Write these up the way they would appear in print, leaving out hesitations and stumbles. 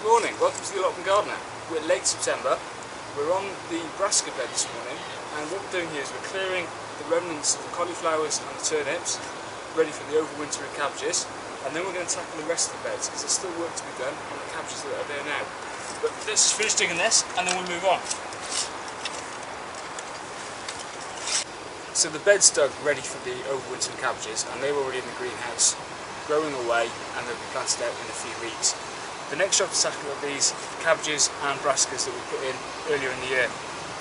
Good morning, welcome to the Allotment Gardener. We're late September, we're on the Brassica bed this morning, and what we're doing here is we're clearing the remnants of the cauliflowers and the turnips, ready for the overwintering cabbages, and then we're going to tackle the rest of the beds because there's still work to be done on the cabbages that are there now. But let's just finish digging this and then we'll move on. So the bed's dug ready for the overwintering cabbages, and they're already in the greenhouse, growing away, and they'll be planted out in a few weeks. The next job to tackle are these cabbages and brassicas that we put in earlier in the year.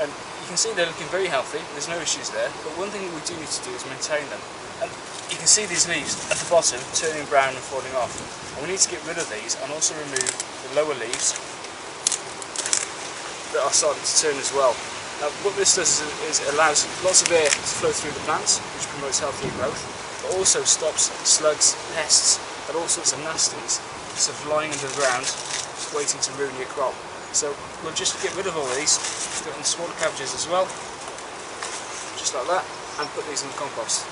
And you can see they're looking very healthy, there's no issues there, but one thing we do need to do is maintain them. And you can see these leaves at the bottom turning brown and falling off. And we need to get rid of these and also remove the lower leaves that are starting to turn as well. Now what this does is it allows lots of air to flow through the plants, which promotes healthier growth, but also stops slugs, pests and all sorts of nasties sort of lying under the ground, just waiting to ruin your crop. So we'll just get rid of all these, put in the smaller cabbages as well, just like that, and put these in the compost.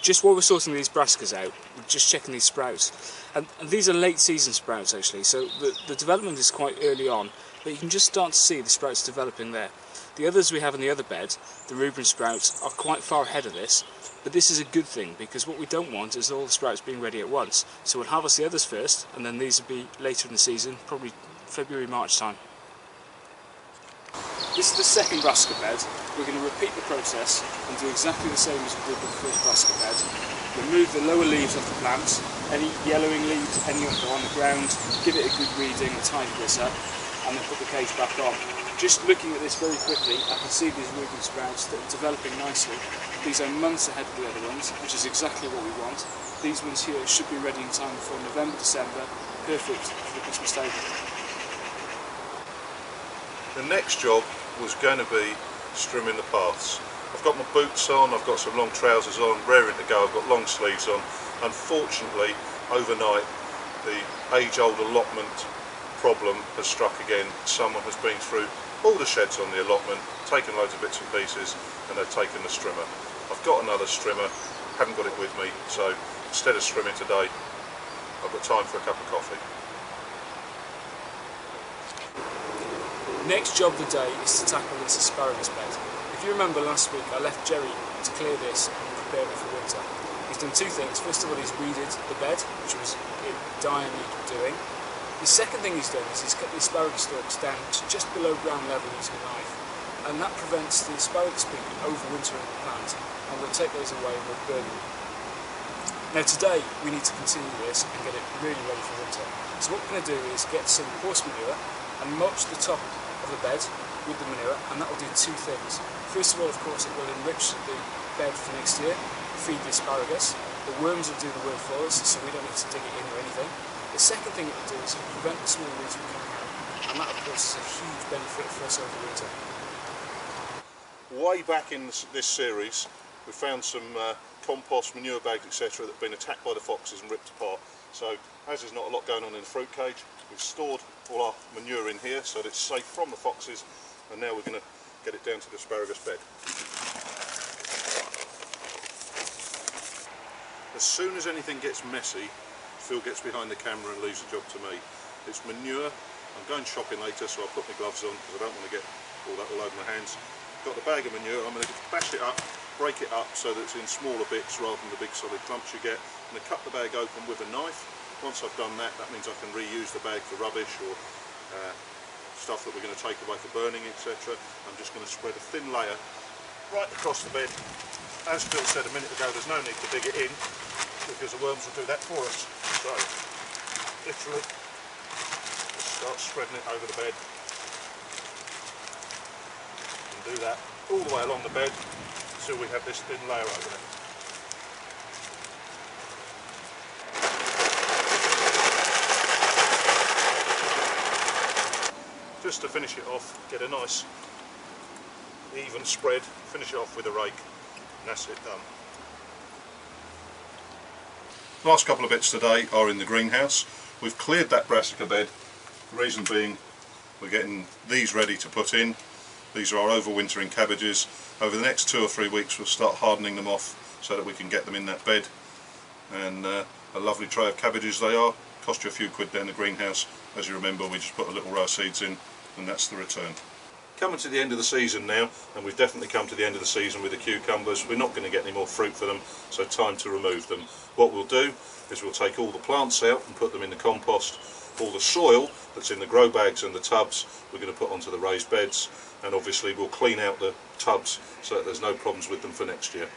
Just while we're sorting these brassicas out, we're just checking these sprouts. And these are late season sprouts actually, so the development is quite early on, but you can just start to see the sprouts developing there. The others we have in the other bed, the Reuben sprouts, are quite far ahead of this, but this is a good thing because what we don't want is all the sprouts being ready at once. So we'll harvest the others first, and then these will be later in the season, probably February, March time. This is the second brassica bed. We're going to repeat the process and do exactly the same as we did with the first brassica bed. Remove the lower leaves off the plants, any yellowing leaves, any on the ground, give it a good weeding and tidy this up, and then put the cage back on. Just looking at this very quickly, I can see these Reuben sprouts that are developing nicely. These are months ahead of the other ones, which is exactly what we want. These ones here should be ready in time for November, December, perfect for the Christmas table. The next job was going to be strimming the paths. I've got my boots on, I've got some long trousers on, raring to go, I've got long sleeves on. Unfortunately, overnight, the age-old allotment problem has struck again. Someone has been through all the sheds on the allotment, taken loads of bits and pieces, and they've taken the strimmer. I've got another strimmer, haven't got it with me, so instead of strimming today, I've got time for a cup of coffee. Next job of the day is to tackle this asparagus bed. If you remember last week, I left Jerry to clear this and prepare it for winter. He's done two things. First of all, he's weeded the bed, which was in dire need of doing. The second thing he's done is he's cut the asparagus stalks down to just below ground level using a knife, and that prevents the asparagus being overwintering the plant, and we'll take those away and we'll burn them. Now today we need to continue this and get it really ready for winter. So what we're going to do is get some horse manure and mulch the top of the bed with the manure, and that will do two things. First of all, of course, it will enrich the bed for next year, feed the asparagus. The worms will do the work for us, so we don't need to dig it in or anything. The second thing it will do is prevent the small weeds from coming out, and that of course is a huge benefit for us over winter. Way back in this series, we found some compost, manure bags, etc. that have been attacked by the foxes and ripped apart. So as there's not a lot going on in the fruit cage, we've stored all our manure in here so that it's safe from the foxes, and now we're going to get it down to the asparagus bed. As soon as anything gets messy, Phil gets behind the camera and leaves the job to me. It's manure. I'm going shopping later, so I'll put my gloves on because I don't want to get all that all over my hands. Got the bag of manure. I'm going to bash it up, break it up so that it's in smaller bits rather than the big solid clumps you get. I'm going to cut the bag open with a knife. Once I've done that, that means I can reuse the bag for rubbish or stuff that we're going to take away for burning, etc. I'm just going to spread a thin layer right across the bed. As Phil said a minute ago, there's no need to dig it in, because the worms will do that for us. So, literally, just start spreading it over the bed. And do that all the way along the bed until we have this thin layer over it. Just to finish it off, get a nice even spread, finish it off with a rake, and that's it done. Last couple of bits today are in the greenhouse. We've cleared that brassica bed, the reason being we're getting these ready to put in. These are our overwintering cabbages. Over the next 2 or 3 weeks we'll start hardening them off so that we can get them in that bed, and a lovely tray of cabbages they are, cost you a few quid there in the greenhouse. As you remember, we just put a little row of seeds in, and that's the return. Coming to the end of the season now, and we've definitely come to the end of the season with the cucumbers. We're not going to get any more fruit for them, so time to remove them. What we'll do is we'll take all the plants out and put them in the compost. All the soil that's in the grow bags and the tubs we're going to put onto the raised beds, and obviously we'll clean out the tubs so that there's no problems with them for next year.